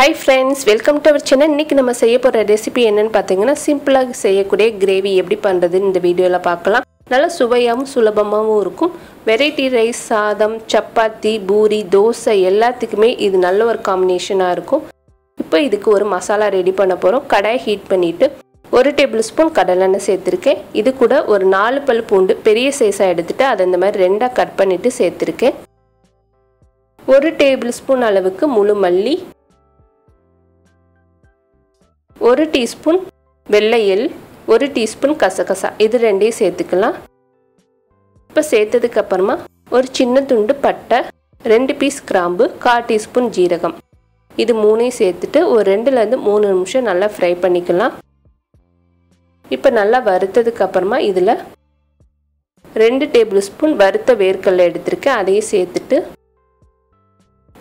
Hi friends, welcome to our channel. இன்னைக்கு நம்ம செய்ய போற ரெசிபி என்னன்னு பாத்தீங்கன்னா சிம்பிளா செய்யக்கூடிய கிரேவி எப்படி பண்றதுன்னு இந்த வீடியோல பார்க்கலாம். நல்ல சுவையாவும் சுலபமாவும் இருக்கும். வெரைட்டி ரைஸ், சாதம், சப்பாத்தி, பூரி, தோசை எல்லாத்துக்குமே இது நல்ல ஒரு காம்பினேஷனா இருக்கும். இப்போ இதுக்கு ஒரு மசாலா ரெடி பண்ண போறோம். கடாய் ஹீட் பண்ணிட்டு 1 டேபிள்ஸ்பூன் கடலெண்ணெய் சேர்த்திருக்கேன். இது கூட ஒரு 4 பல் பூண்டு பெரிய சைஸா எடுத்துட்டு அதை இந்த மாதிரி ரெண்டா கட் பண்ணிட்டு சேர்த்திருக்கேன். 1 டேபிள்ஸ்பூன் அளவுக்கு முழு மல்லி, 1 டீஸ்பூன் வெள்ளை எள், 1 டீஸ்பூன் கசகசா இது ரெண்டையும் சேர்த்துக்கலாம். இப்போ சேர்த்ததுக்கு அப்புறமா ஒரு சின்ன துண்டு பட்டை, 2 பீஸ் கிராம்பு, 1/4 டீஸ்பூன் ஜீரகம் இது மூணையும் சேர்த்துட்டு ஒரு 2லேருந்து 3 நிமிஷம் நல்லா ஃப்ரை பண்ணிக்கலாம். இப்போ நல்லா வறுத்ததுக்கு அப்புறமா இதில் 2 டேபிள் ஸ்பூன் வறுத்த வேர்க்கடலை எடுத்திருக்கேன். அதையும் சேர்த்துட்டு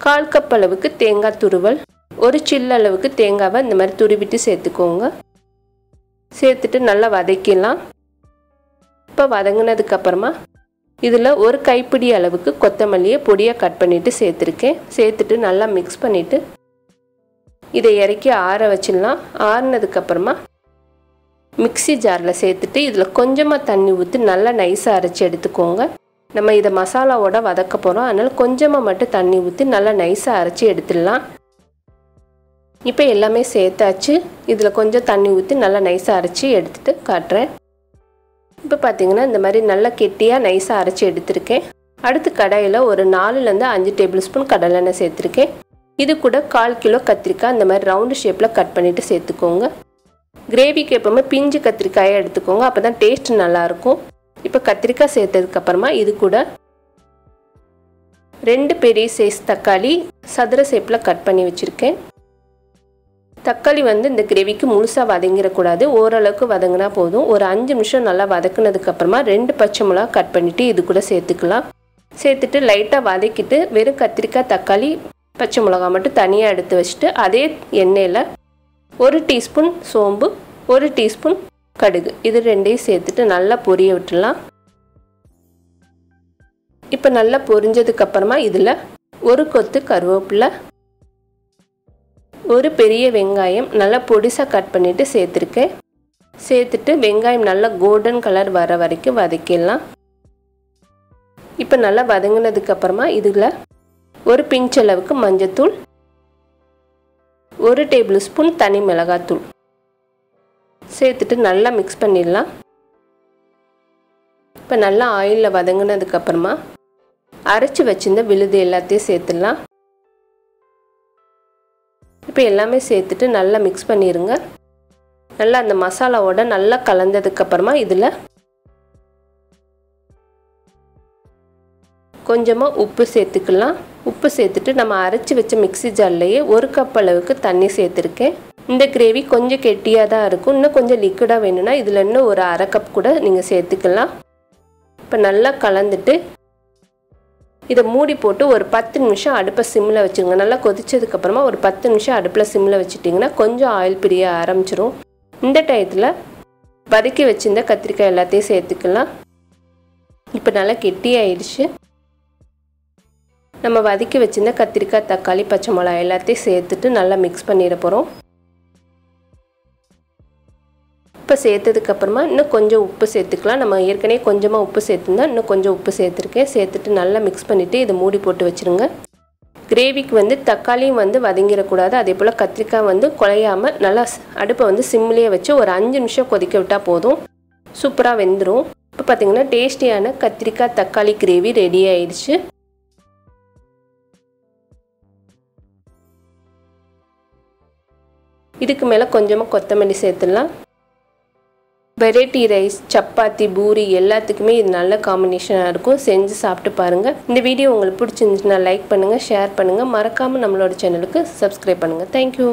1/4 கப் அளவுக்கு தேங்காய் துருவல், ஒரு சில்லு அளவுக்கு தேங்காவை இந்த மாதிரி துருவிட்டு சேர்த்துக்கோங்க. சேர்த்துட்டு நல்லா வதக்கிடலாம். இப்போ வதங்கினதுக்கு அப்புறமா இதில் ஒரு கைப்பிடி அளவுக்கு கொத்தமல்லியை பொடியாக கட் பண்ணிவிட்டு சேர்த்துருக்கேன். சேர்த்துட்டு நல்லா மிக்ஸ் பண்ணிவிட்டு இதை இறக்கி ஆற வச்சிடலாம். ஆறுனதுக்கப்புறமா மிக்ஸி ஜாரில் சேர்த்துட்டு இதில் கொஞ்சமாக தண்ணி ஊற்றி நல்லா நைஸாக அரைச்சி எடுத்துக்கோங்க. நம்ம இதை மசாலாவோட வதக்க போகிறோம், அதனால் கொஞ்சமாக மட்டும் தண்ணி ஊற்றி நல்லா நைஸாக அரைச்சி எடுத்துடலாம். இப்போ எல்லாமே சேர்த்தாச்சு. இதில் கொஞ்சம் தண்ணி ஊற்றி நல்லா நைஸாக அரைச்சி எடுத்துகிட்டு காட்டுறேன். இப்போ பார்த்தீங்கன்னா இந்த மாதிரி நல்லா கெட்டியாக நைஸாக அரைச்சி எடுத்துருக்கேன். அடுத்து கடாயில் ஒரு 4லேருந்து 5 டேபிள் ஸ்பூன் கடலெண்ணெய் சேர்த்துருக்கேன். இது கூட 1/4 கிலோ கத்திரிக்காய் இந்த மாதிரி ரவுண்டு ஷேப்பில் கட் பண்ணிவிட்டு சேர்த்துக்கோங்க. கிரேவிக்கு எப்போவுமே பிஞ்சு கத்திரிக்காயை எடுத்துக்கோங்க, அப்போ தான் டேஸ்ட் நல்லாயிருக்கும். இப்போ கத்திரிக்காய் சேர்த்ததுக்கப்புறமா இது கூட 2 பெரிய சைஸ் தக்காளி சதுர ஷேப்பில் கட் பண்ணி வச்சுருக்கேன். தக்காளி இந்த கிரேவிக்கு முழுசாக வதங்கிடக்கூடாது, ஓரளவுக்கு வதங்கினா போதும். ஒரு 5 நிமிஷம் நல்லா வதக்குனதுக்கப்புறமா 2 பச்சை மிளகா கட் பண்ணிவிட்டு இது கூட சேர்த்துக்கலாம். சேர்த்துட்டு லைட்டாக வதக்கிட்டு வெறும் கத்திரிக்காய், தக்காளி, பச்சை மிளகா மட்டும் தனியாக எடுத்து வச்சுட்டு அதே எண்ணெயில் 1 டீஸ்பூன் சோம்பு, 1 டீஸ்பூன் கடுகு இது ரெண்டையும் சேர்த்துட்டு நல்லா பொரிய விட்டுடலாம். இப்போ நல்லா பொரிஞ்சதுக்கப்புறமா இதில் ஒரு கொத்து கருவேப்பிலை, ஒரு பெரிய வெங்காயம் நல்லா பொடிசாக கட் பண்ணிவிட்டு சேர்த்துருக்கேன். சேர்த்துட்டு வெங்காயம் நல்லா கோல்டன் கலர் வர வரைக்கும் வதக்கிடலாம். இப்போ நல்லா வதங்கினதுக்கப்புறமா இதில் ஒரு பிஞ்ச் அளவுக்கு மஞ்சத்தூள், 1 டேபிள் ஸ்பூன் தனி மிளகாத்தூள் சேர்த்துட்டு நல்லா மிக்ஸ் பண்ணிடலாம். இப்போ நல்லா ஆயிலில் வதங்கினதுக்கப்புறமா அரைச்சி வச்சிருந்த விழுது எல்லாத்தையும் சேர்த்துடலாம். இப்போ எல்லாமே சேர்த்துட்டு நல்லா மிக்ஸ் பண்ணிடுங்க. நல்லா அந்த மசாலாவோட நல்லா கலந்ததுக்கப்புறமா இதில் கொஞ்சமாக உப்பு சேர்த்துக்கலாம். உப்பு சேர்த்துட்டு நம்ம அரைச்சி வச்ச மிக்ஸி ஜார்லேயே 1 கப் அளவுக்கு தண்ணி சேர்த்துருக்கேன். இந்த கிரேவி கொஞ்சம் கெட்டியாக தான் இருக்கும். இன்னும் கொஞ்சம் லிக்விடாக வேணும்னா இதில் இன்னும் ஒரு 1/2 கப் கூட நீங்கள் சேர்த்துக்கலாம். இப்போ நல்லா கலந்துட்டு இதை மூடி போட்டு ஒரு 10 நிமிஷம் அடுப்பை சிம்மில் வச்சுருங்க. நல்லா கொதிச்சதுக்கப்புறமா ஒரு 10 நிமிஷம் அடுப்பில் சிம்மில் வச்சுட்டிங்கன்னா கொஞ்சம் ஆயில் பிரிய ஆரம்பிச்சிரும். இந்த டயத்தில் வதக்கி வச்சுருந்த கத்திரிக்காய் எல்லாத்தையும் சேர்த்துக்கலாம். இப்போ நல்லா கெட்டியாயிடுச்சு. நம்ம வதக்கி வச்சுருந்த கத்திரிக்காய், தக்காளி, பச்சை மிளகாய் எல்லாத்தையும் சேர்த்துட்டு நல்லா மிக்ஸ் பண்ணிட போகிறோம். இப்போ சேர்த்ததுக்கப்புறமா இன்னும் கொஞ்சம் உப்பு சேர்த்துக்கலாம். நம்ம ஏற்கனவே கொஞ்சமாக உப்பு சேர்த்துருந்தா இன்னும் கொஞ்சம் உப்பு சேர்த்துருக்கேன். சேர்த்துட்டு நல்லா மிக்ஸ் பண்ணிவிட்டு இதை மூடி போட்டு வச்சுருங்க. கிரேவிக்கு தக்காளியும் வதங்கிடக்கூடாது, அதே போல் கத்திரிக்காய் குழையாமல் நல்லா அடுப்பை சிம்லேயே வச்சு ஒரு 5 நிமிஷம் கொதிக்க விட்டால் போதும், சூப்பராக வெந்துடும். இப்போ பார்த்திங்கன்னா டேஸ்டியான கத்திரிக்காய் தக்காளி கிரேவி ரெடி ஆயிடுச்சு. இதுக்கு மேலே கொஞ்சமாக கொத்தமல்லி சேர்த்துடலாம். வெரைட்டி ரைஸ், சப்பாத்தி, பூரி எல்லாத்துக்குமே இது நல்ல காம்பினேஷனாக இருக்கும். செஞ்சு சாப்பிட்டு பாருங்கள். இந்த வீடியோ உங்களுக்கு பிடிச்சிருந்துச்சுன்னா லைக் பண்ணுங்கள், ஷேர் பண்ணுங்கள். மறக்காமல் நம்மளோட சேனலுக்கு சப்ஸ்கிரைப் பண்ணுங்கள். தேங்க்யூ.